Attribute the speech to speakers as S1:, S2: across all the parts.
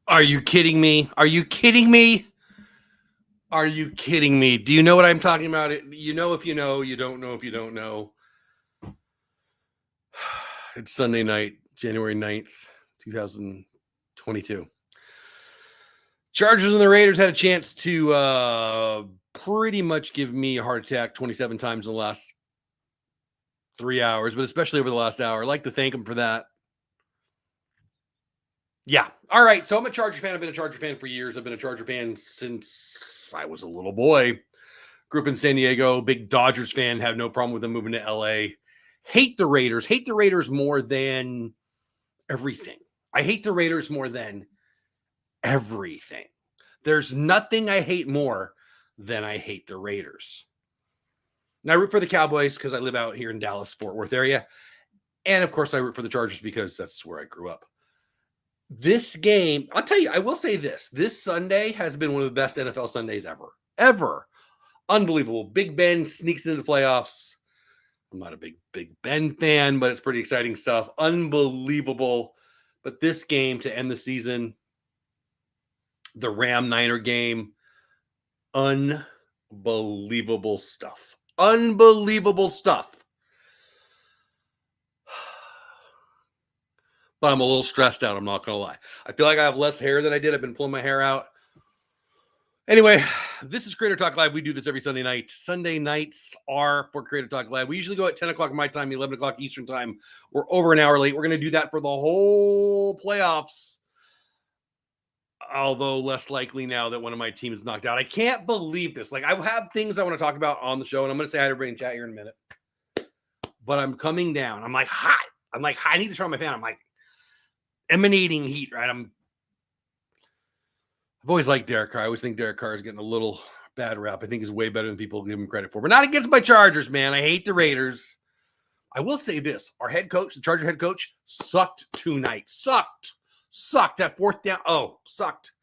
S1: Are you kidding me? Are you kidding me? Are you kidding me? Do you know what I'm talking about? You know if you know, you don't know if you don't know. It's Sunday night, January 9th, 2022. Chargers and the Raiders had a chance to pretty much give me a heart attack 27 times in the last 3 hours, but especially over the last hour. I'd like to thank them for that. Yeah. All right. So I'm a Charger fan. I've been a Charger fan for years. I've been a Charger fan since I was a little boy. Grew up in San Diego. Big Dodgers fan. Have no problem with them moving to LA. Hate the Raiders. Hate the Raiders more than everything. I hate the Raiders more than everything. There's nothing I hate more than I hate the Raiders. Now I root for the Cowboys because I live out here in Dallas, Fort Worth area. And of course I root for the Chargers because that's where I grew up. This game, I'll tell you, I will say this Sunday has been one of the best NFL Sundays ever. Unbelievable. Big Ben sneaks into the playoffs. I'm not a big Ben fan, but it's pretty exciting stuff. Unbelievable. But this game to end the season, the Ram-Niner game, unbelievable stuff. Unbelievable stuff. But I'm a little stressed out. I'm not going to lie. I feel like I have less hair than I did. I've been pulling my hair out. Anyway, this is Creator Talk Live. We do this every Sunday night. Sunday nights are for Creator Talk Live. We usually go at 10 o'clock my time, 11 o'clock Eastern time. We're over an hour late. We're going to do that for the whole playoffs. Although less likely now that one of my teams is knocked out. I can't believe this. Like, I have things I want to talk about on the show, and I'm going to say hi to everybody in chat here in a minute. But I'm coming down. I'm like hot. I need to turn on my fan. I'm like emanating heat, right? I've always liked Derek Carr. I always think Derek Carr is getting a little bad rap. I think he's way better than people give him credit for. But not against my Chargers, man. I hate the Raiders. I will say this. Our head coach, the Charger head coach, sucked tonight. Sucked. That fourth down. Oh, sucked.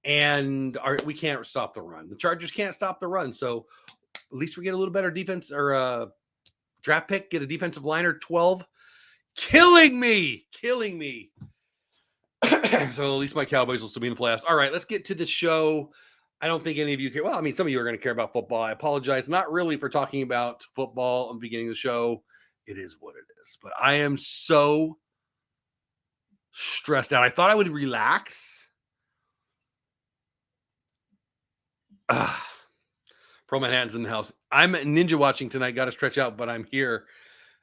S1: And we can't stop the run. The Chargers can't stop the run. So at least we get a little better defense or draft pick, get a defensive liner, 12. Killing me. So at least my Cowboys will still be in the playoffs. All right, let's get to the show. I don't think any of you care. Well, I mean, some of you are going to care about football. I apologize. Not really for talking about football at the beginning of the show. It is what it is. But I am so stressed out. I thought I would relax. Pro Manhattan's in the house. I'm ninja watching tonight. Got to stretch out, but I'm here.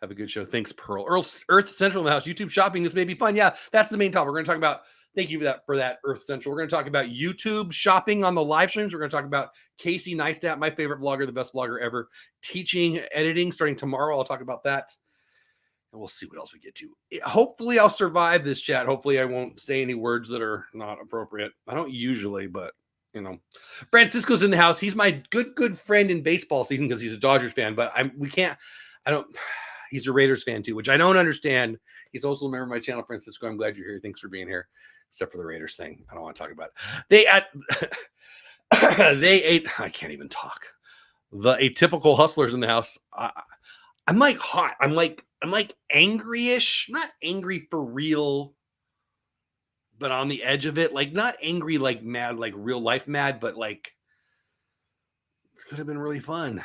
S1: Have a good show. Thanks, Pearl. Earth Central in the house. YouTube shopping. This may be fun. Yeah, that's the main topic. We're going to talk about, thank you for that, Earth Central. We're going to talk about YouTube shopping on the live streams. We're going to talk about Casey Neistat, my favorite vlogger, the best vlogger ever, teaching editing starting tomorrow. I'll talk about that. And we'll see what else we get to. Hopefully, I'll survive this chat. Hopefully, I won't say any words that are not appropriate. I don't usually, but, you know. Francisco's in the house. He's my good friend in baseball season because he's a Dodgers fan, but he's a Raiders fan too, which I don't understand. He's also a member of my channel, Francisco. I'm glad you're here. Thanks for being here. Except for the Raiders thing. I don't want to talk about it. They ate, I can't even talk. The atypical hustlers in the house. I'm like hot. I'm like angry-ish. Not angry for real, but on the edge of it. Like not angry, like mad, like real life mad, but like it could have been really fun.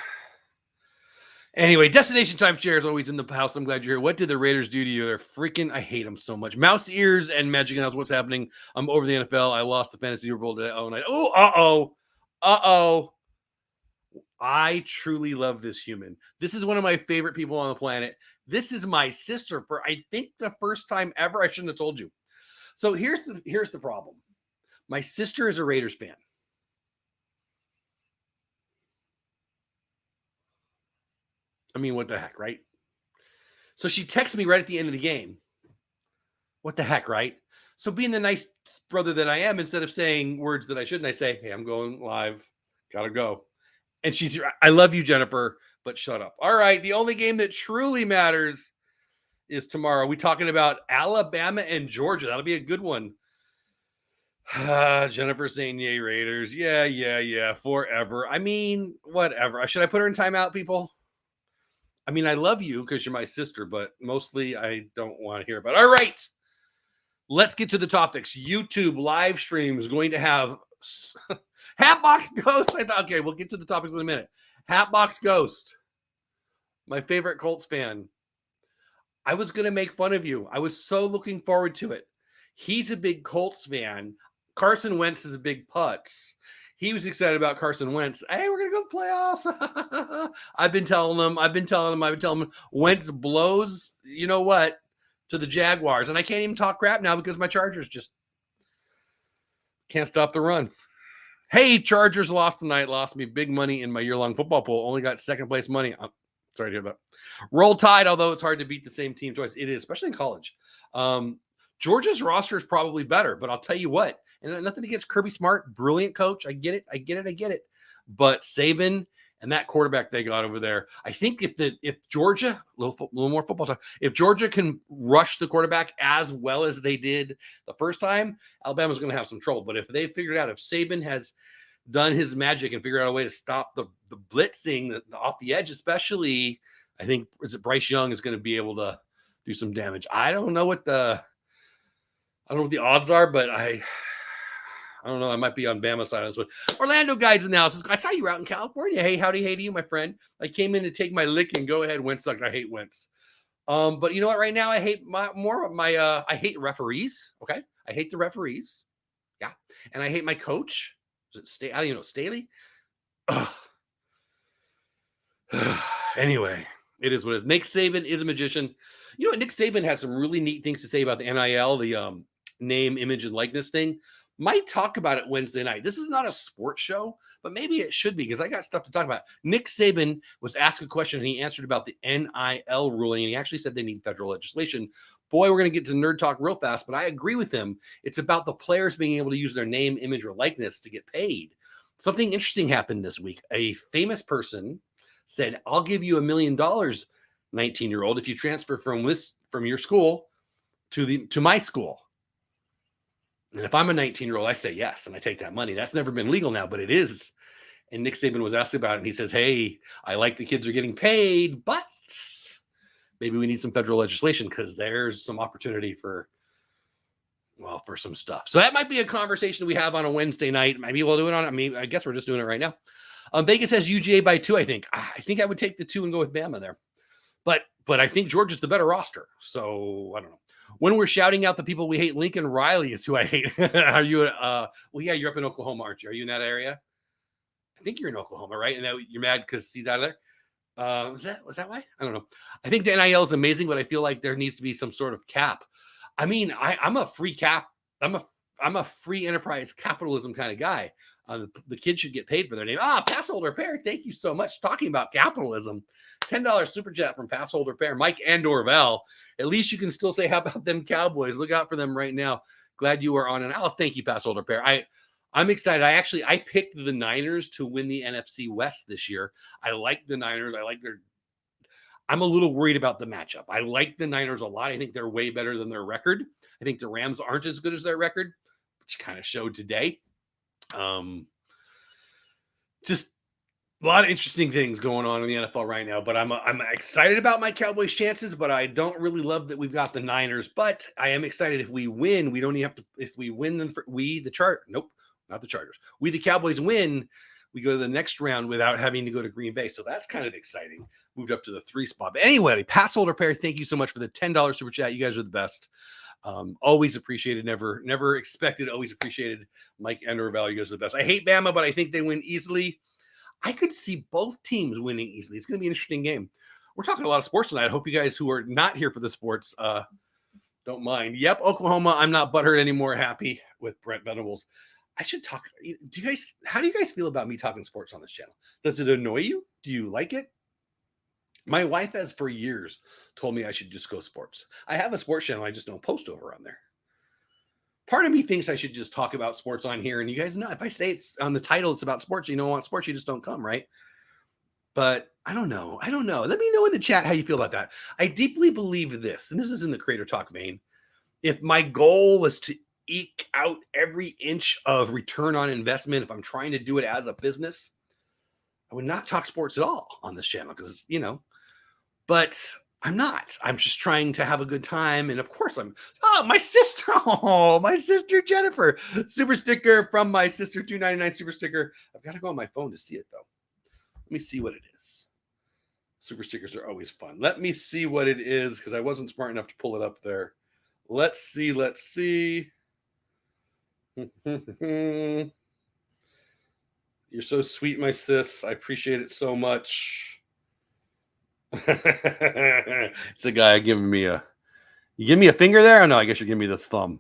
S1: Anyway, Destination Timeshare is always in the house. I'm glad you're here. What did the Raiders do to you? They're freaking, I hate them so much. Mouse ears and Magic House. What's happening? I'm over the NFL. I lost the fantasy Super Bowl today. Uh-oh. I truly love this human. This is one of my favorite people on the planet. This is my sister for, I think, the first time ever. I shouldn't have told you. So here's the problem. My sister is a Raiders fan. I mean, what the heck, right? So she texted me right at the end of the game. What the heck, right? So being the nice brother that I am, instead of saying words that I shouldn't, I say, hey, I'm going live. Gotta go. And she's, I love you, Jennifer, but shut up. All right, the only game that truly matters is tomorrow. We talking about Alabama and Georgia. That'll be a good one. Jennifer saying, yay, Raiders. Yeah, forever. I mean, whatever. Should I put her in timeout, people? I mean, I love you because you're my sister, but mostly I don't want to hear about it. All right. let's get to the topics. YouTube live stream is going to have Hatbox Ghost. I thought, okay, we'll get to the topics in a minute. Hatbox Ghost, my favorite Colts fan. I was going to make fun of you. I was so looking forward to it. He's a big Colts fan. Carson Wentz is a big Putz. He was excited about Carson Wentz. Hey, we're going to go to the playoffs. I've been telling him, Wentz blows, you know what, to the Jaguars. And I can't even talk crap now because my Chargers just can't stop the run. Hey, Chargers lost tonight. Lost me big money in my year-long football pool. Only got second place money. Sorry to hear that. Roll Tide, although it's hard to beat the same team twice. It is, especially in college. Georgia's roster is probably better, but I'll tell you what, and nothing against Kirby Smart, brilliant coach. I get it. But Saban and that quarterback they got over there, I think if Georgia, a little more football talk, if Georgia can rush the quarterback as well as they did the first time, Alabama's going to have some trouble. But if they figured out, if Saban has done his magic and figured out a way to stop the blitzing off the edge, especially, I think, is it Bryce Young is going to be able to do some damage. I don't know what the odds are, but I don't know. I might be on Bama side on this one. Orlando Guides Analysis. I saw you out in California. Hey, howdy, hey to you, my friend. I came in to take my licking. Go ahead, Wentz sucked. I hate Wentz. But you know what? Right now, I hate I hate referees. Okay, I hate the referees. Yeah, and I hate my coach. I don't even know, Staley. Anyway, it is what it is. Nick Saban is a magician. You know what? Nick Saban had some really neat things to say about the NIL, the name, image, and likeness thing. Might talk about it Wednesday night. This is not a sports show, but maybe it should be because I got stuff to talk about. Nick Saban was asked a question and he answered about the NIL ruling, and he actually said they need federal legislation. Boy, we're going to get to nerd talk real fast, but I agree with him. It's about the players being able to use their name, image, or likeness to get paid. Something interesting happened this week. A famous person said, I'll give you $1 million, 19-year-old, if you transfer from your school to my school. And if I'm a 19-year-old, I say yes, and I take that money. That's never been legal now, but it is. And Nick Saban was asked about it, and he says, hey, I like the kids are getting paid, but maybe we need some federal legislation because there's some opportunity for some stuff. So that might be a conversation we have on a Wednesday night. Maybe we'll do it I guess we're just doing it right now. Vegas has UGA by 2, I think. I think I would take the 2 and go with Bama there. But I think Georgia's the better roster. So I don't know. When we're shouting out the people we hate, Lincoln Riley is who I hate. Are you you're up in Oklahoma, aren't you? Are you in that area? I think you're in Oklahoma, right? And you're mad because he's out of there. Was that why? I don't know. I think the NIL is amazing, but I feel like there needs to be some sort of cap. I mean, I'm a free cap. I'm a free enterprise capitalism kind of guy. The kids should get paid for their name. Passholder Pair, thank you so much. Talking about capitalism, $10 super chat from Passholder Pair, Mike and Dorval. At least you can still say, how about them Cowboys? Look out for them right now. Glad you are on an thank you, Passholder Pair. I'm excited. I picked the Niners to win the NFC West this year. I like the Niners. I'm a little worried about the matchup. I like the Niners a lot. I think they're way better than their record. I think the Rams aren't as good as their record, which kind of showed today. Just a lot of interesting things going on in the NFL right now, but I'm excited about my Cowboys chances, but I don't really love that we've got the Niners, but I am excited if we win. We don't even have to, if we win, then not the Chargers. We, the Cowboys, win. We go to the next round without having to go to Green Bay. So that's kind of exciting. Moved up to the 3 spot. But anyway, Passholder Pair, thank you so much for the $10 super chat. You guys are the best. Always appreciated. Never expected. Always appreciated. Mike and Orval, you guys are the best. I hate Bama, but I think they win easily. I could see both teams winning easily. It's going to be an interesting game. We're talking a lot of sports tonight. I hope you guys who are not here for the sports don't mind. Yep, Oklahoma. I'm not butthurt anymore. Happy with Brent Venables. I should talk. How do you guys feel about me talking sports on this channel? Does it annoy you? Do you like it? My wife has for years told me I should just go sports. I have a sports channel. I just don't post over on there. Part of me thinks I should just talk about sports on here. And you guys know, if I say it's on the title, it's about sports. You don't want sports, you just don't come, right? But I don't know. Let me know in the chat how you feel about that. I deeply believe this, and this is in the Creator Talk vein. If my goal was to eke out every inch of return on investment, if I'm trying to do it as a business, I would not talk sports at all on this channel because, but I'm not. I'm just trying to have a good time. And of course, my sister. Oh, my sister Jennifer. Super sticker from my sister, $2.99 super sticker. I've got to go on my phone to see it, though. Let me see what it is. Super stickers are always fun. Let me see what it is because I wasn't smart enough to pull it up there. Let's see. You're so sweet, my sis. I appreciate it so much. It's a guy giving me you give me a finger there? Oh no, I guess you're giving me the thumb.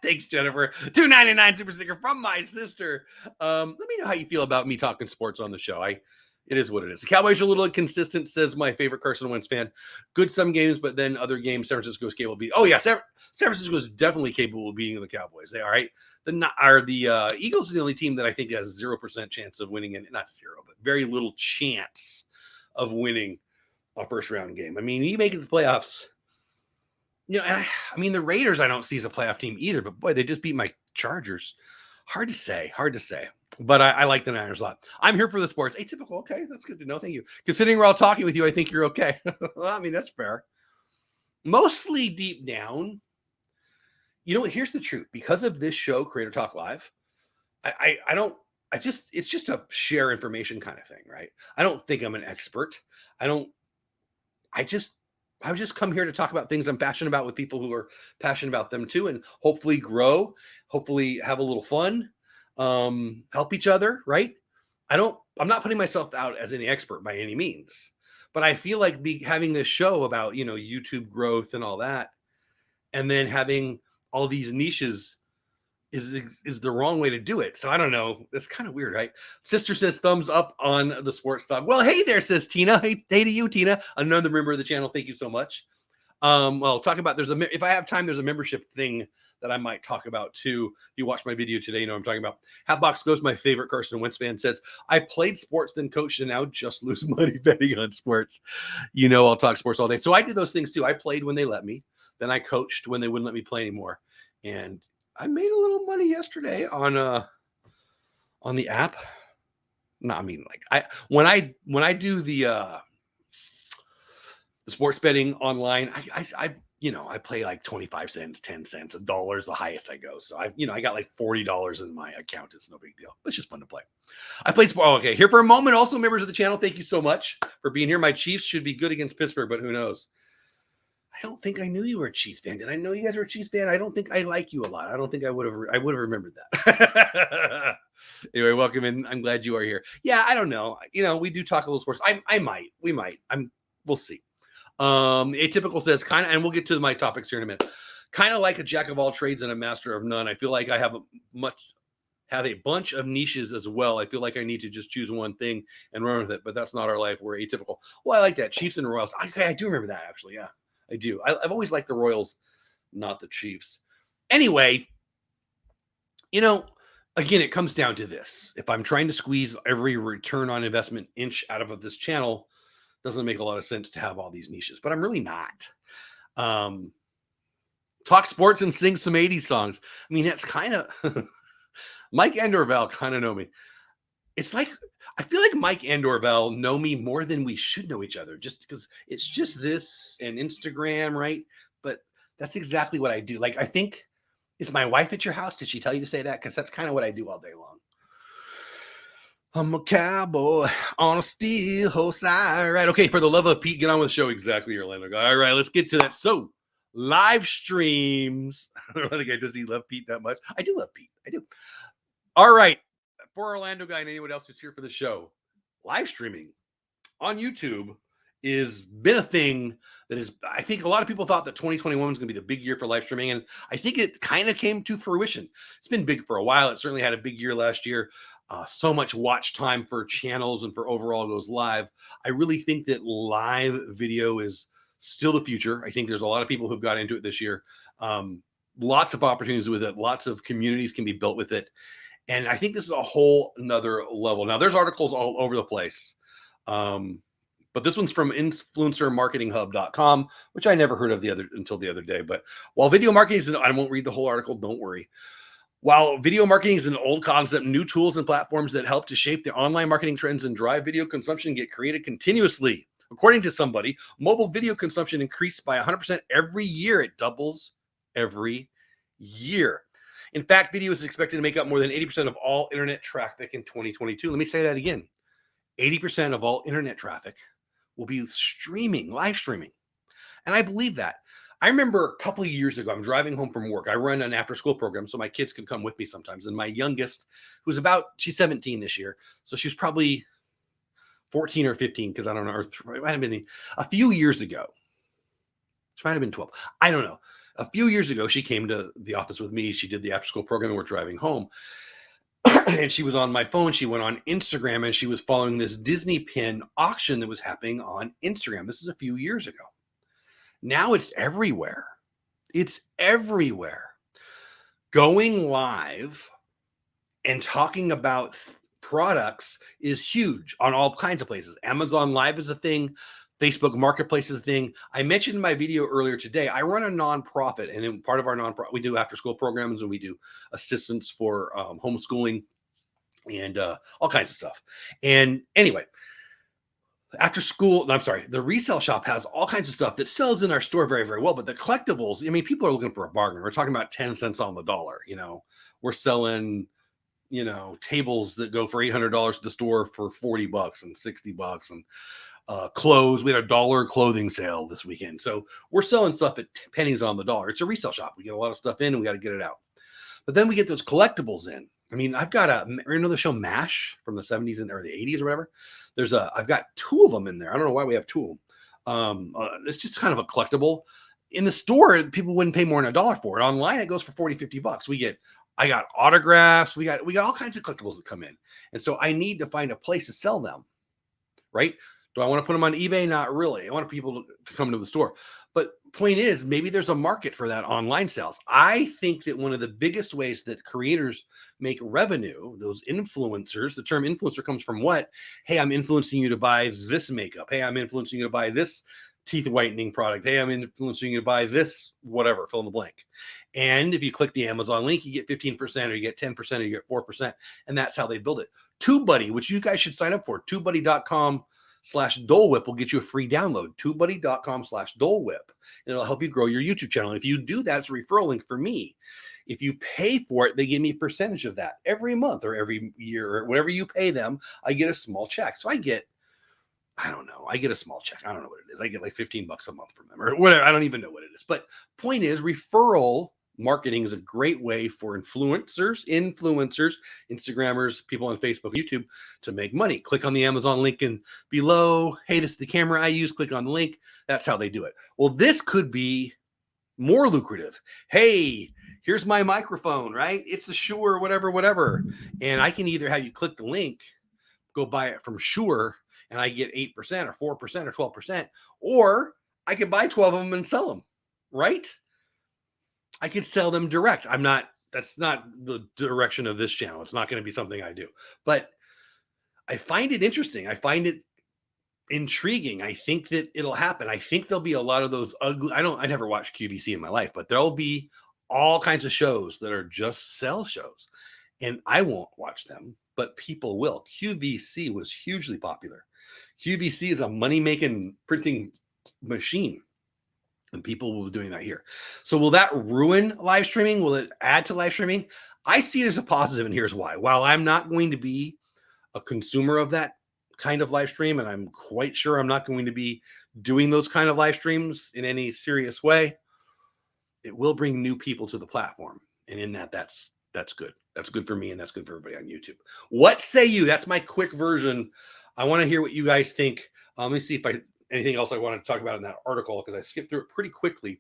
S1: Thanks, Jennifer. $2.99 super sticker from my sister. Let me know how you feel about me talking sports on the show. It is what it is. The Cowboys are a little inconsistent, says my favorite Carson Wentz fan. Good some games, but then other games, San Francisco's capable of beating. Oh yeah, San Francisco is definitely capable of beating the Cowboys. They are right. The Eagles are the only team that I think has 0% chance of winning, and not zero, but very little chance of winning a first round game. I mean, you make it to the playoffs. And I mean, the Raiders I don't see as a playoff team either, but boy, they just beat my Chargers. Hard to say. But I like the Niners a lot. I'm here for the sports. Atypical. Okay, that's good to know. Thank you. Considering we're all talking with you, I think you're okay. Well, I mean, that's fair. Mostly deep down, here's the truth. Because of this show, Creator Talk Live, it's just a share information kind of thing, right? I don't think I'm an expert. I just come here to talk about things I'm passionate about with people who are passionate about them too, and hopefully grow, hopefully have a little fun, help each other, right? I'm not putting myself out as any expert by any means, but I feel like having this show about, YouTube growth and all that, and then having all these niches is the wrong way to do it. So I don't know. It's kind of weird, right? Sister says thumbs up on the sports talk. Well, hey there, says Tina. Hey to you, Tina. Another member of the channel. Thank you so much. Well, talk about if I have time, there's a membership thing that I might talk about too. If you watch my video today, you know what I'm talking about. Hatbox Goes, my favorite Carson Wentz fan, says, I played sports, then coached, and now just lose money betting on sports. I'll talk sports all day. So I did those things too. I played when they let me. Then I coached when they wouldn't let me play anymore. And I made a little money yesterday on the app. No, I mean, like when I do the sports betting online, I play like 25 cents, 10 cents, $1 is the highest I go. So I got like $40 in my account. It's no big deal. It's just fun to play. I played sport. Oh, okay. Here for a moment. Also members of the channel. Thank you so much for being here. My Chiefs should be good against Pittsburgh, but who knows? I don't think I knew you were a Chiefs fan. Did I know you guys were a Chiefs fan? I don't think I like you a lot. I don't think I would have remembered that. Anyway, welcome in. I'm glad you are here. Yeah, I don't know. We do talk a little sports. We might. We'll see. Atypical says kind of, and we'll get to my topics here in a minute. Kind of like a jack of all trades and a master of none. I feel like I have a bunch of niches as well. I feel like I need to just choose one thing and run with it, but that's not our life. We're atypical. Well, I like that. Chiefs and Royals. I do remember that actually. Yeah. I do. I've always liked the Royals, not the Chiefs. Anyway, again, it comes down to this. If I'm trying to squeeze every return on investment inch out of this channel, doesn't make a lot of sense to have all these niches, but I'm really not. Talk sports and sing some 80s songs. I mean, that's kind of Mike and Orville kind of know me. It's like, I feel like Mike and Orville know me more than we should know each other, just because it's just this and Instagram, right? But that's exactly what I do. Like, I think, is my wife at your house? Did she tell you to say that? Because that's kind of what I do all day long. I'm a cowboy on a steel horse. All right. Okay. For the love of Pete, get on with the show. Exactly, Orlando guy. All right. Let's get to that. So, live streams. I don't know, does he love Pete that much? I do love Pete. I do. All right. For Orlando guy and anyone else who's here for the show, live streaming on YouTube is been a thing that is, I think a lot of people thought that 2021 was going to be the big year for live streaming. And I think it kind of came to fruition. It's been big for a while. It certainly had a big year last year. So much watch time for channels and for overall goes live. I really think that live video is still the future. I think there's a lot of people who've got into it this year. Lots of opportunities with it. Lots of communities can be built with it. And I think this is a whole nother level. Now, there's articles all over the place. But this one's from influencermarketinghub.com, which I never heard of until the other day. But while video marketing is, I won't read the whole article, don't worry. While video marketing is an old concept, new tools and platforms that help to shape the online marketing trends and drive video consumption get created continuously. According to somebody, mobile video consumption increased by 100% every year. It doubles every year. In fact, video is expected to make up more than 80% of all internet traffic in 2022. Let me say that again. 80% of all internet traffic will be streaming, live streaming. And I believe that. I remember a couple of years ago, I'm driving home from work. I run an after school program so my kids can come with me sometimes. And my youngest, she's 17 this year. So she's probably 14 or 15, because I don't know, or it might have been a few years ago. She might have been 12. I don't know. A few years ago, she came to the office with me. She did the after school program and we're driving home. And she was on my phone. She went on Instagram and she was following this Disney pin auction that was happening on Instagram. This is a few years ago. Now it's everywhere. It's everywhere. Going live and talking about products is huge on all kinds of places. Amazon Live is a thing. Facebook Marketplace is a thing. I mentioned in my video earlier today, I run a nonprofit, and in part of our nonprofit, we do after school programs and we do assistance for homeschooling and all kinds of stuff. And anyway, the resale shop has all kinds of stuff that sells in our store very, very well. But the collectibles, I mean, people are looking for a bargain. We're talking about 10 cents on the dollar. We're selling tables that go for $800 at the store for $40 and $60 and clothes. We had a $1 clothing sale this weekend. So we're selling stuff at pennies on the dollar. It's a resale shop. We get a lot of stuff in and we got to get it out. But then we get those collectibles in. I mean, I've got the show MASH from the 70s or the 80s or whatever. I've got 2 of them in there. I don't know why we have 2 of them. It's just kind of a collectible. In the store, people wouldn't pay more than $1 for it. Online, it goes for $40-$50. I got autographs. We got all kinds of collectibles that come in. And so I need to find a place to sell them, right? Do I want to put them on eBay? Not really. I want people to come to the store. But point is, maybe there's a market for that online sales. I think that one of the biggest ways that creators make revenue, those influencers, the term influencer comes from what? Hey, I'm influencing you to buy this makeup. Hey, I'm influencing you to buy this teeth whitening product. Hey, I'm influencing you to buy this, whatever, fill in the blank. And if you click the Amazon link, you get 15% or you get 10% or you get 4%. And that's how they build it. TubeBuddy, which you guys should sign up for, TubeBuddy.com/Dole Whip will get you a free download. TubeBuddy.com/Dole Whip. And it'll help you grow your YouTube channel. If you do that, it's a referral link for me. If you pay for it, they give me a percentage of that every month or every year or whatever you pay them. I get a small check. So I get a small check. I don't know what it is. I get like $15 a month from them or whatever. I don't even know what it is. But point is, referral marketing is a great way for influencers, Instagrammers, people on Facebook, YouTube to make money. Click on the Amazon link and below. Hey, this is the camera I use. Click on the link. That's how they do it. Well, this could be more lucrative. Hey, here's my microphone, right? It's the Shure, whatever. And I can either have you click the link, go buy it from Shure, and I get 8% or 4% or 12%, or I could buy 12 of them and sell them, right? I could sell them direct. That's not the direction of this channel. It's not going to be something I do, but I find it interesting. I find it intriguing. I think that it'll happen. I think there'll be a lot of those ugly, I never watched QVC in my life, but there'll be all kinds of shows that are just sell shows, and I won't watch them, but people will. QVC was hugely popular. QVC is a money-making printing machine, and people will be doing that here. So will that ruin live streaming? Will it add to live streaming? I see it as a positive, and here's why. While I'm not going to be a consumer of that kind of live stream, and I'm quite sure I'm not going to be doing those kind of live streams in any serious way, it will bring new people to the platform. And in that's good. That's good for me, and that's good for everybody on YouTube. What say you? That's my quick version. I want to hear what you guys think. Let me see if anything else I wanted to talk about in that article, because I skipped through it pretty quickly,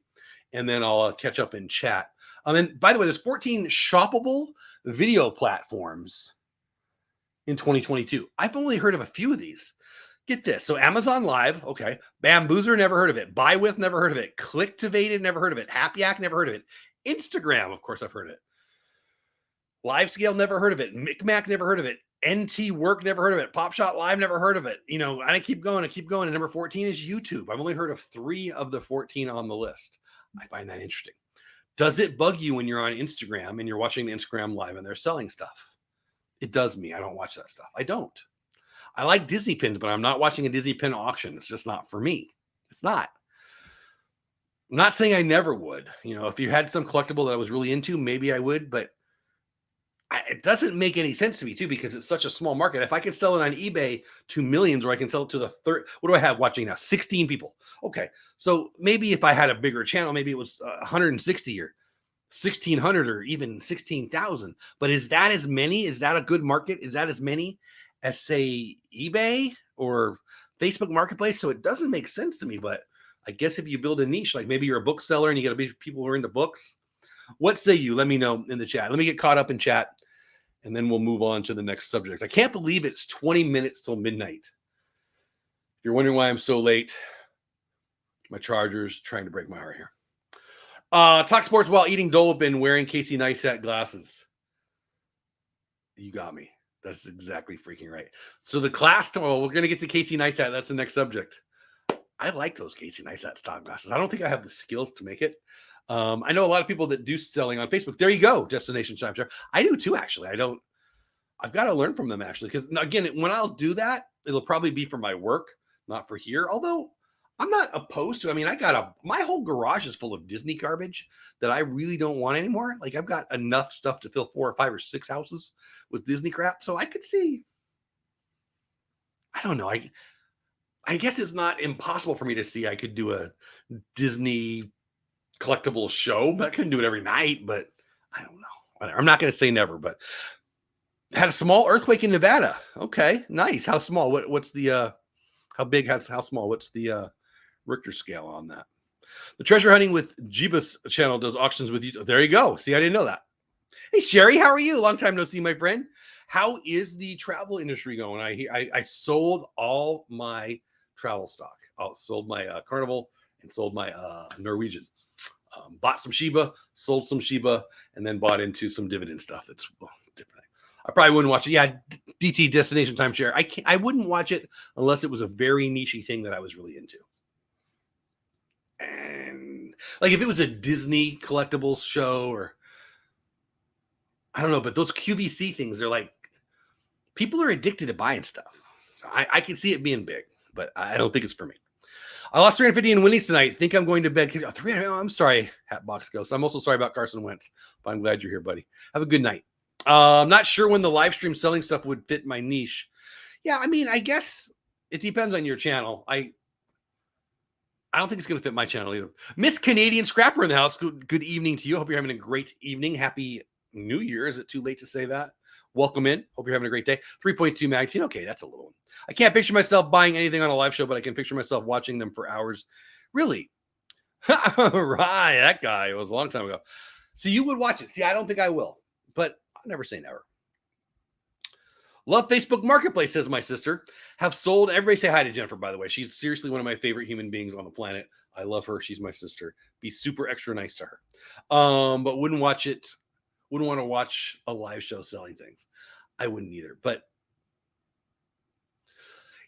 S1: and then I'll catch up in chat. And by the way, there's 14 shoppable video platforms in 2022. I've only heard of a few of these. Get this. So Amazon Live, okay. Bamboozer, never heard of it. Buy With, never heard of it. Clicktivated, never heard of it. Happy Yak, never heard of it. Instagram, of course, I've heard of it. LiveScale, never heard of it. Micmac, never heard of it. NT Work, never heard of it. PopShot Live, never heard of it. I keep going. And number 14 is YouTube. I've only heard of 3 of the 14 on the list. I find that interesting. Does it bug you when you're on Instagram and you're watching Instagram Live and they're selling stuff? It does me. I don't watch that stuff. I don't. I like Disney pins, but I'm not watching a Disney pin auction. It's just not for me. It's not. I'm not saying I never would. You know, if you had some collectible that I was really into, maybe I would, but it doesn't make any sense to me too, because it's such a small market. If I can sell it on eBay to millions, or I can sell it to the third, what do I have watching now? 16 people. Okay. So maybe if I had a bigger channel, maybe it was 160 or 1,600 or even 16,000. But is that as many? Is that a good market? Is that as many as, say, eBay or Facebook Marketplace? So it doesn't make sense to me. But I guess if you build a niche, like maybe you're a bookseller and you got to be people who are into books. What say you? Let me know in the chat. Let me get caught up in chat, and then we'll move on to the next subject. I can't believe it's 20 minutes till midnight. If you're wondering why I'm so late, my charger's trying to break my heart here. Talk sports while eating Dole Whip and wearing Casey Neistat glasses. You got me. That's exactly freaking right. So the class, we're going to get to Casey Neistat. That's the next subject. I like those Casey Neistat stock glasses. I don't think I have the skills to make it. I know a lot of people that do selling on Facebook. There you go, Destination Timeshare. I do too, actually. I've got to learn from them, actually, because again, when I'll do that, it'll probably be for my work, not for here. Although I'm not opposed to. I mean, my whole garage is full of Disney garbage that I really don't want anymore. Like, I've got enough stuff to fill 4 or 5 or 6 houses with Disney crap. So I could see. I don't know. I guess it's not impossible for me to see I could do a Disney collectible show. I couldn't do it every night, but I don't know. I'm not going to say never, but had a small earthquake in Nevada. Okay, nice. How small? What's the how big? How small? What's the Richter scale on that? The Treasure Hunting with Jeebus channel does auctions with you. There you go. See, I didn't know that. Hey, Sherry, how are you? Long time no see, my friend. How is the travel industry going? I sold all my travel stock. I sold my Carnival and sold my Norwegian. Bought some Shiba, sold some Shiba, and then bought into some dividend stuff. It's different. I probably wouldn't watch it. Yeah, DT Destination Timeshare. I wouldn't watch it unless it was a very niche thing that I was really into. And like if it was a Disney collectibles show, or I don't know, but those QVC things, they're like, people are addicted to buying stuff. So I can see it being big, but I don't think it's for me. I lost 350 in winnings tonight. Think I'm going to bed. I'm sorry, Hatbox Ghost. I'm also sorry about Carson Wentz, but I'm glad you're here, buddy. Have a good night. I'm not sure when the live stream selling stuff would fit my niche. Yeah, I mean, I guess it depends on your channel. I don't think it's going to fit my channel either. Miss Canadian Scrapper in the house. Good evening to you. Hope you're having a great evening. Happy New Year. Is it too late to say that? Welcome in. Hope you're having a great day. 3.2 magazine. Okay, that's a little one. I can't picture myself buying anything on a live show, but I can picture myself watching them for hours. Really? Right, that guy. It was a long time ago. So you would watch it. See, I don't think I will, but I'll never say never. Love Facebook Marketplace, says my sister. Have sold. Everybody say hi to Jennifer, by the way. She's seriously one of my favorite human beings on the planet. I love her. She's my sister. Be super extra nice to her. But wouldn't watch it. Wouldn't want to watch a live show selling things. I wouldn't either. But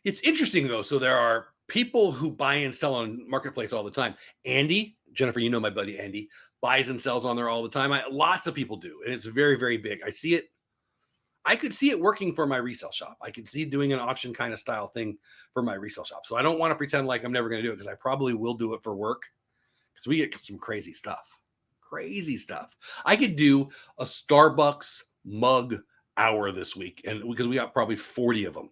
S1: it's interesting, though. So there are people who buy and sell on Marketplace all the time. Andy, Jennifer, you know my buddy Andy, buys and sells on there all the time. Lots of people do. And it's very, very big. I see it. I could see it working for my resale shop. I could see doing an auction kind of style thing for my resale shop. So I don't want to pretend like I'm never going to do it, because I probably will do it for work, because we get some crazy stuff. Crazy stuff. I could do a Starbucks mug hour this week, and because we got probably 40 of them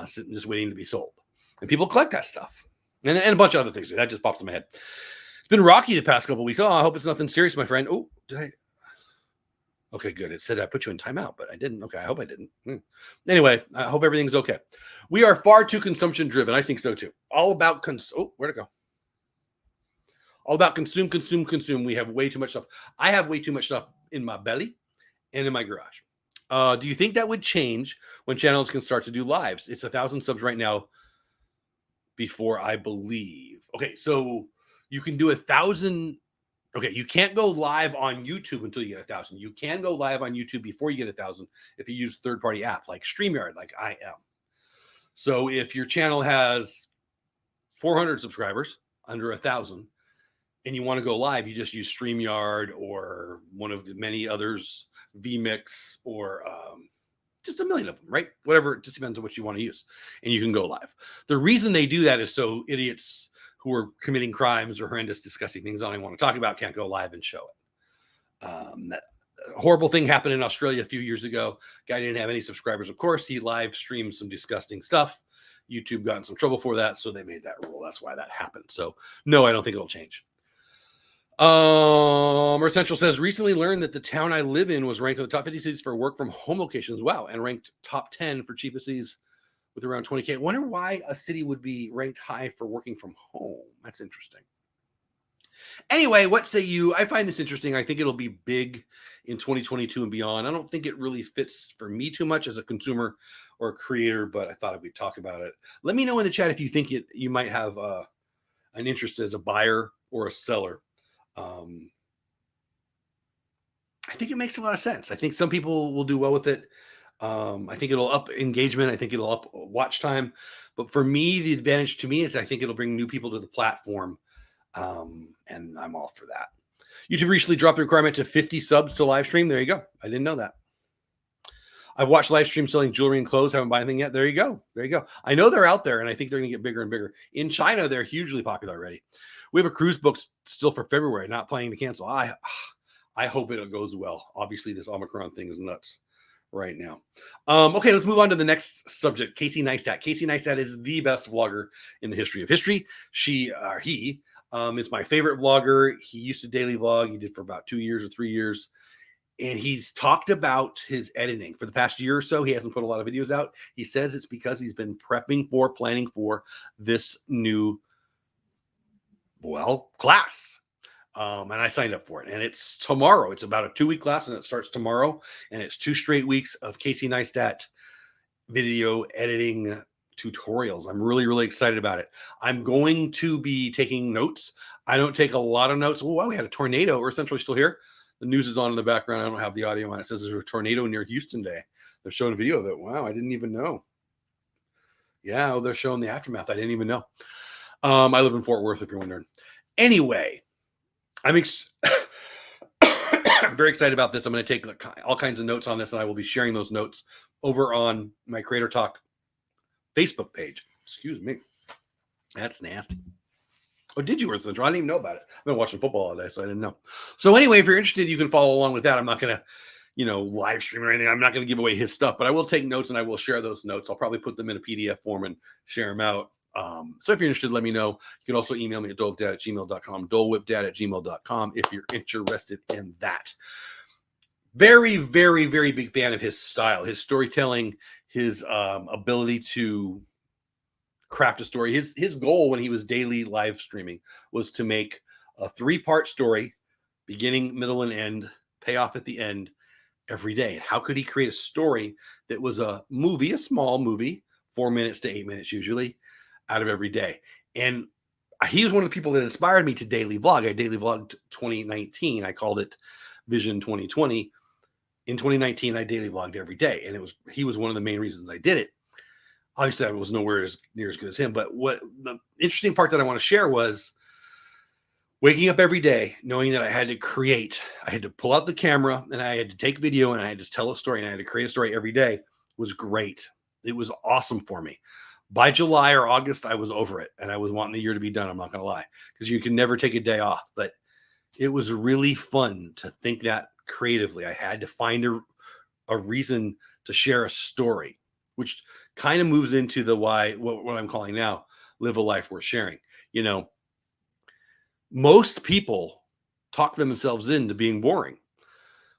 S1: sitting just waiting to be sold. And people collect that stuff. And a bunch of other things. That just pops in my head. It's been rocky the past couple of weeks. Oh, I hope it's nothing serious, my friend. Oh, did I? Okay, good. It said I put you in timeout, but I didn't. Okay, I hope I didn't. Anyway, I hope everything's okay. We are far too consumption driven. I think so too. All about where'd it go? All about consume. We have way too much stuff. I have way too much stuff in my belly and in my garage. Do you think that would change when channels can start to do lives? It's 1,000 subs right now before, I believe. Okay, so you can do 1,000. Okay, you can't go live on YouTube until you get 1,000. You can go live on YouTube before you get 1,000 if you use third-party app like StreamYard, like I am. So if your channel has 400 subscribers, under 1,000, and you want to go live, you just use StreamYard or one of the many others, vMix or just a million of them, right? Whatever, it just depends on what you want to use. And you can go live. The reason they do that is so idiots who are committing crimes or horrendous, disgusting things I don't want to talk about can't go live and show it. That horrible thing happened in Australia a few years ago. Guy didn't have any subscribers, of course. He live streamed some disgusting stuff. YouTube got in some trouble for that, so they made that rule. That's why that happened. So, no, I don't think it'll change. Essential says, recently learned that the town I live in was ranked in the top 50 cities for work from home locations. Wow. And ranked top 10 for cheapest cities with around 20K. I wonder why a city would be ranked high for working from home. That's interesting. Anyway, what say you? I find this interesting. I think it'll be big in 2022 and beyond. I don't think it really fits for me too much as a consumer or a creator, but I thought we'd talk about it. Let me know in the chat if you think you might have an interest as a buyer or a seller. I think it makes a lot of sense. I think some people will do well with it. I think it'll up engagement. I think it'll up watch time. But for me, the advantage to me is I think it'll bring new people to the platform. And I'm all for that. YouTube recently dropped the requirement to 50 subs to live stream. There you go. I didn't know that. I've watched live stream selling jewelry and clothes. Haven't bought anything yet. There you go. There you go. I know they're out there, and I think they're going to get bigger and bigger. In China, they're hugely popular already. We have a cruise book still for February, not planning to cancel. I hope it goes well. Obviously, this Omicron thing is nuts right now. Okay, let's move on to the next subject. Casey Neistat. Casey Neistat is the best vlogger in the history of history. He is my favorite vlogger. He used to daily vlog. He did for about 2 years or 3 years. And he's talked about his editing for the past year or so. He hasn't put a lot of videos out. He says it's because he's been planning for this new, class. And I signed up for it. And it's tomorrow. It's about a 2-week class, and it starts tomorrow. And it's 2 straight weeks of Casey Neistat video editing tutorials. I'm really, really excited about it. I'm going to be taking notes. I don't take a lot of notes. Oh, wow, we had a tornado. We're essentially still here. The news is on in the background. I don't have the audio on. It says there's a tornado near Houston today. They're showing a video of it. Wow, I didn't even know. Yeah, they're showing the aftermath. I didn't even know. I live in Fort Worth, if you're wondering. Anyway, I'm very excited about this. I'm going to take all kinds of notes on this, and I will be sharing those notes over on my Creator Talk Facebook page. Excuse me. That's nasty. Oh, did you, Earth Central? I didn't even know about it. I've been watching football all day, so I didn't know. So anyway, if you're interested, you can follow along with that. I'm not going to, live stream or anything. I'm not going to give away his stuff, but I will take notes, and I will share those notes. I'll probably put them in a PDF form and share them out. So if you're interested, let me know. You can also email me at dolewhipdad@gmail.com, dolewhipdad@gmail.com if you're interested in that. Very, very, very big fan of his style, his storytelling, his ability to craft a story. His goal when he was daily live streaming was to make a 3-part story, beginning, middle, and end, payoff at the end every day. How could he create a story that was a movie, a small movie, 4 minutes to 8 minutes usually, out of every day? And he was one of the people that inspired me to daily vlog. I daily vlogged 2019. I called it Vision 2020. In 2019, I daily vlogged every day, and he was one of the main reasons I did it. Obviously, I was nowhere near as good as him, but what the interesting part that I want to share was waking up every day knowing that I had to pull out the camera, and I had to take video, and I had to tell a story, and I had to create a story every day. Was great. It was awesome for me. By July or August, I was over it, and I was wanting the year to be done. I'm not going to lie, because you can never take a day off, but it was really fun to think that creatively. I had to find a reason to share a story, which kind of moves into the what I'm calling now, live a life worth sharing. Most people talk themselves into being boring.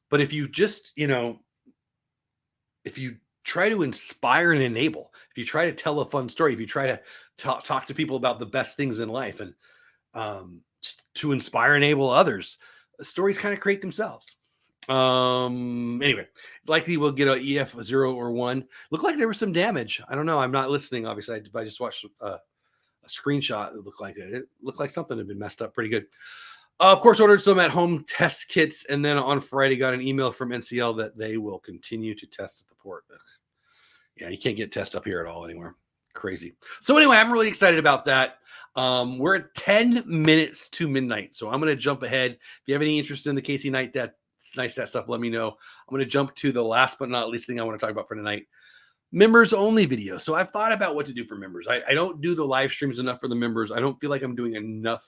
S1: But if you just, if you try to inspire and enable, if you try to tell a fun story, if you try to talk to people about the best things in life and to inspire and enable others, stories kind of create themselves. Anyway, likely we'll get a EF 0 or 1. Looked like there was some damage. I don't know. I'm not listening. Obviously, I just watched a screenshot. It looked like something had been messed up pretty good. Of course, ordered some at-home test kits, and then on Friday got an email from NCL that they will continue to test at the port. Yeah, you can't get test up here at all anymore. Crazy. So anyway, I'm really excited about that. We're at 10 minutes to midnight, so I'm going to jump ahead. If you have any interest in the Casey Neistat it's nice that stuff. Let me know. I'm going to jump to the last but not least thing I want to talk about for tonight. Members only video. So I've thought about what to do for members. I don't do the live streams enough for the members. I don't feel like I'm doing enough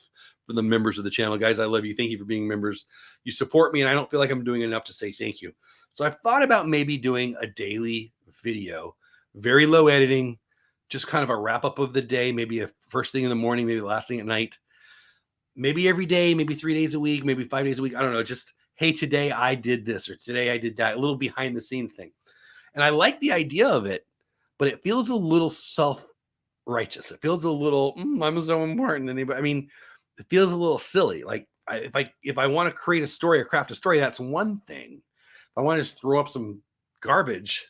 S1: for the members of the channel. Guys, I love you. Thank you for being members. You support me, and I don't feel like I'm doing enough to say thank you. So I've thought about maybe doing a daily video, very low editing, just kind of a wrap up of the day, maybe a first thing in the morning, maybe the last thing at night, maybe every day, maybe 3 days a week, maybe 5 days a week. I don't know. Just, hey, today I did this, or today I did that, a little behind the scenes thing. And I like the idea of it, but it feels a little self-righteous. It feels a little, I'm so important. I mean, it feels a little silly. Like if I want to create a story or craft a story, that's one thing. If I want to just throw up some garbage,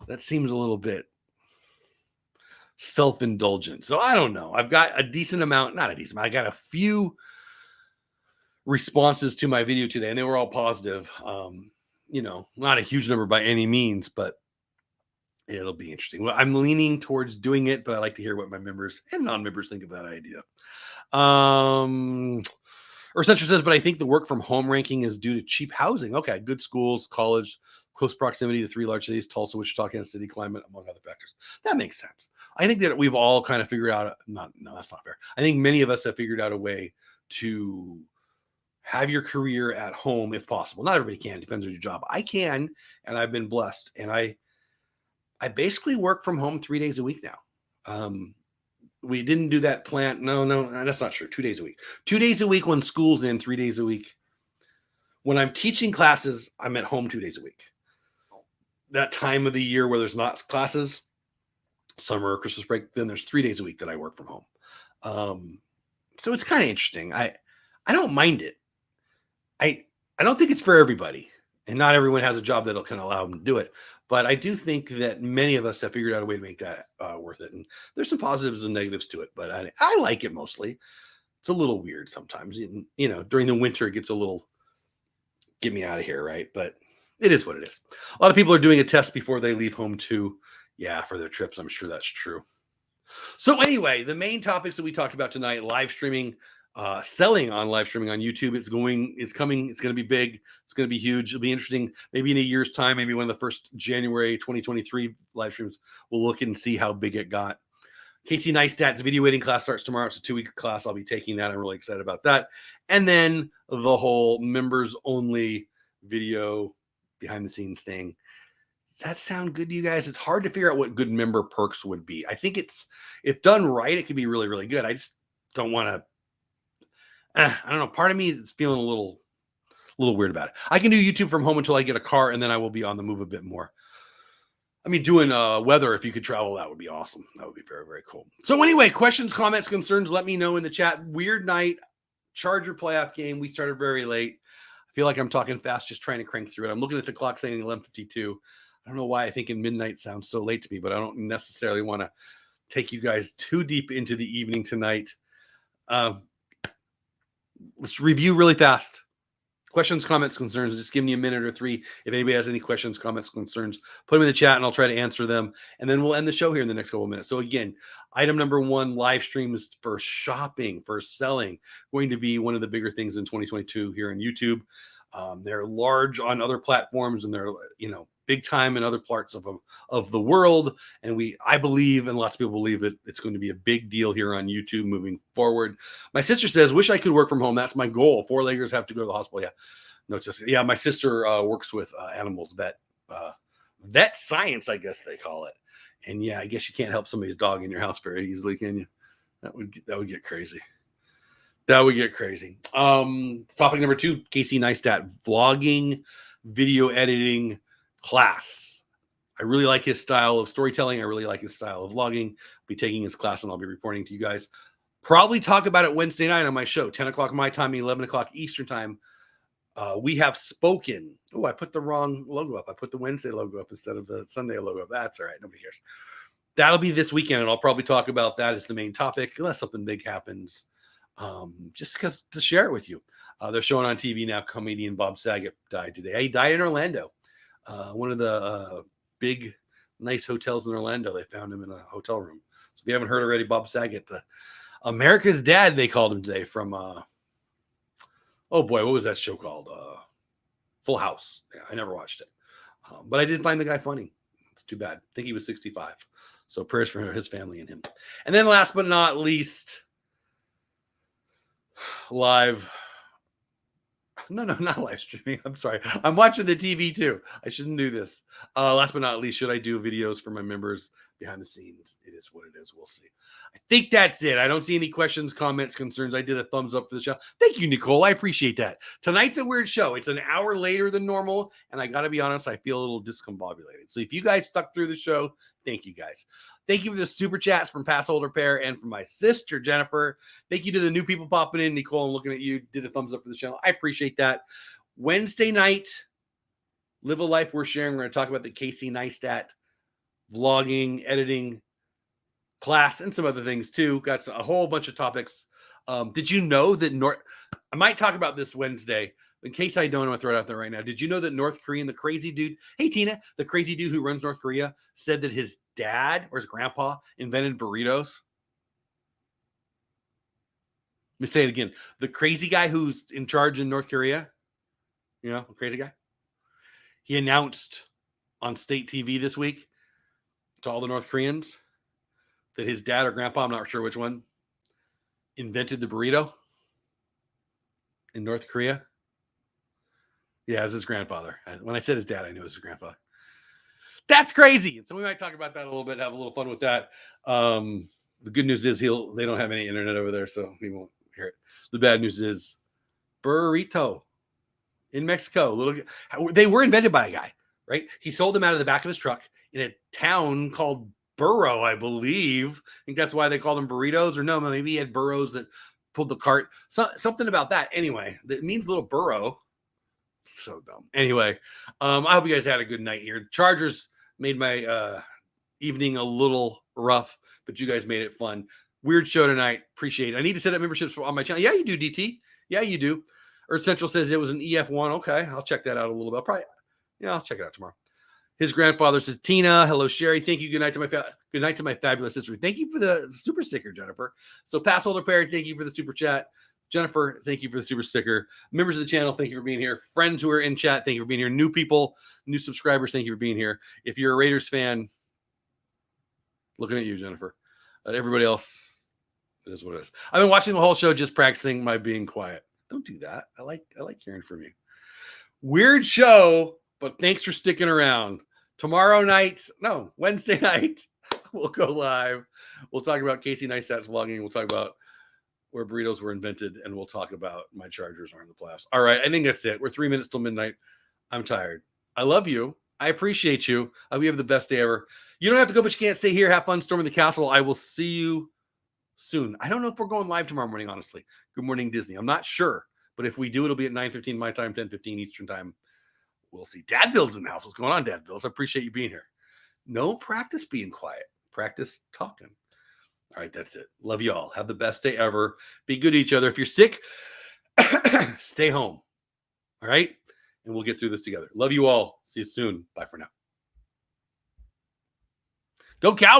S1: that seems a little bit self-indulgent. So I don't know. I've got a decent amount, not a decent amount. I got a few responses to my video today, and they were all positive. Not a huge number by any means, but it'll be interesting. Well, I'm leaning towards doing it, but I like to hear what my members and non-members think of that idea. Essential says, but I think the work from home ranking is due to cheap housing. Okay, good schools, college, close proximity to 3 large cities, Tulsa, Wichita, Kansas City, climate, among other factors. That makes sense. I think that we've all kind of figured out, no, that's not fair. I think many of us have figured out a way to have your career at home if possible. Not everybody can, depends on your job. I can, and I've been blessed. And I basically work from home 3 days a week now. We didn't do that plant. No, that's not true. 2 days a week. 2 days a week when school's in, 3 days a week. When I'm teaching classes, I'm at home 2 days a week. That time of the year where there's not classes, summer or Christmas break, then there's 3 days a week that I work from home. So it's kind of interesting. I don't mind it. I don't think it's for everybody, and not everyone has a job that'll kind of allow them to do it. But I do think that many of us have figured out a way to make that worth it. And there's some positives and negatives to it, but I like it mostly. It's a little weird sometimes. During the winter, it gets a little, get me out of here, right? But it is what it is. A lot of people are doing a test before they leave home too. Yeah, for their trips. I'm sure that's true. So anyway, the main topics that we talked about tonight, live streaming, selling on live streaming on YouTube. It's coming. It's going to be big. It's going to be huge. It'll be interesting. Maybe in a year's time, maybe one of the first January 2023 live streams, we'll look and see how big it got. Casey Neistat's video editing class starts tomorrow. It's a 2-week class. I'll be taking that. I'm really excited about that. And then the whole members only video behind the scenes thing. Does that sound good to you guys? It's hard to figure out what good member perks would be. I think if done right, it could be really, really good. I just don't want to, I don't know. Part of me is feeling a little weird about it. I can do YouTube from home until I get a car, and then I will be on the move a bit more. I mean, doing weather, if you could travel, that would be awesome. That would be very, very cool. So anyway, questions, comments, concerns, let me know in the chat. Weird night, Charger playoff game. We started very late. I feel like I'm talking fast, just trying to crank through it. I'm looking at the clock saying 11:52. I don't know why I think midnight sounds so late to me, but I don't necessarily want to take you guys too deep into the evening tonight. Let's review really fast. Questions, comments, concerns. Just give me a minute or 3. If anybody has any questions, comments, concerns, put them in the chat and I'll try to answer them. And then we'll end the show here in the next couple of minutes. So again, item number 1, live streams for shopping, for selling, going to be one of the bigger things in 2022 here on YouTube. They're large on other platforms, and they're, big time in other parts of the world. And I believe, and lots of people believe, that it's going to be a big deal here on YouTube moving forward. My sister says, wish I could work from home. That's my goal. 4-leggers have to go to the hospital. Yeah. No, it's just, my sister works with animals, vet science, I guess they call it. And yeah, I guess you can't help somebody's dog in your house very easily, can you? That would get crazy. That would get crazy. Topic number 2, Casey Neistat, vlogging, video editing class. I really like his style of storytelling. I really like his style of vlogging. I'll be taking his class and I'll be reporting to you guys. Probably talk about it Wednesday night on my show, 10 o'clock my time, 11 o'clock Eastern time. We have spoken. Oh, I put the wrong logo up. I put the Wednesday logo up instead of the Sunday logo up. That's all right. Nobody cares. That'll be this weekend, and I'll probably talk about that as the main topic unless something big happens. Just because to share it with you. They're showing on TV now. Comedian Bob Saget died today. He died in Orlando. One of the big, nice hotels in Orlando. They found him in a hotel room. So if you haven't heard already, Bob Saget, the America's Dad, they called him today from, oh boy, what was that show called? Full House. Yeah, I never watched it. But I did find the guy funny. It's too bad. I think he was 65. So prayers for his family and him. And then last but not least, live. No, not live streaming. I'm sorry. I'm watching the TV too. I shouldn't do this. Last but not least, should I do videos for my members behind the scenes? It is what it is. We'll see. I think that's it. I don't see any questions, comments, concerns. I did a thumbs up for the show. Thank you, Nicole. I appreciate that. Tonight's a weird show. It's an hour later than normal. And I got to be honest, I feel a little discombobulated. So if you guys stuck through the show, thank you guys. Thank you for the super chats from Pass Holder Pair and from my sister, Jennifer. Thank you to the new people popping in. Nicole, I'm looking at you. Did a thumbs up for the channel. I appreciate that. Wednesday night, Live a Life Worth Sharing. We're going to talk about the Casey Neistat vlogging, editing class, and some other things too. Got a whole bunch of topics. Did you know that I might talk about this Wednesday. In case I don't, I'm going to throw it out there right now. Did you know that North Korean, the crazy dude, hey Tina, the crazy dude who runs North Korea, said that his dad or his grandpa invented burritos? Let me say it again. The crazy guy who's in charge in North Korea, you know, a crazy guy, he announced on state TV this week to all the North Koreans that his dad or grandpa, I'm not sure which one, invented the burrito in North Korea. Yeah, it was his grandfather. When I said his dad, I knew it was his grandfather. That's crazy. So we might talk about that a little bit, have a little fun with that. The good news is they don't have any internet over there, so we won't hear it. The bad news is burrito in Mexico. They were invented by a guy, right? He sold them out of the back of his truck in a town called Burro, I believe. I think that's why they called them burritos. Or no, maybe he had burros that pulled the cart. Something about that. Anyway, it means little burro. So dumb. Anyway, I hope you guys had a good night here. Chargers made my evening a little rough, but you guys made it fun. Weird show tonight. Appreciate it. I need to set up memberships on my channel. Yeah, you do, DT. Yeah, you do. Earth Central says it was an EF1. Okay, I'll check that out a little bit. I'll check it out tomorrow. His grandfather says, Tina, hello, Sherry. Thank you. Good night to my fabulous sister. Thank you for the super sticker, Jennifer. So Pass Holder Pair, thank you for the super chat. Jennifer, thank you for the super sticker. Members of the channel, thank you for being here. Friends who are in chat, thank you for being here. New people, new subscribers, thank you for being here. If you're a Raiders fan, looking at you, Jennifer. Everybody else, it is what it is. I've been watching the whole show, just practicing my being quiet. Don't do that. I like hearing from you. Weird show, but thanks for sticking around. Wednesday night, we'll go live. We'll talk about Casey Neistat's vlogging. We'll talk about where burritos were invented, and we'll talk about my Chargers are in the playoffs. All right, I think that's it. We're 3 minutes till midnight. I'm tired. I love you. I appreciate you. I hope you have the best day ever. You don't have to go, but you can't stay here. Have fun storming the castle. I will see you soon. I don't know if we're going live tomorrow morning, honestly. Good morning, Disney. I'm not sure, but if we do, it'll be at 9:15 my time, 10:15 Eastern time. We'll see. Dad Bill's in the house. What's going on, Dad Bills? I appreciate you being here. No practice being quiet. Practice talking. All right, that's it. Love you all. Have the best day ever. Be good to each other. If you're sick, stay home. All right? And we'll get through this together. Love you all. See you soon. Bye for now. Go Cow.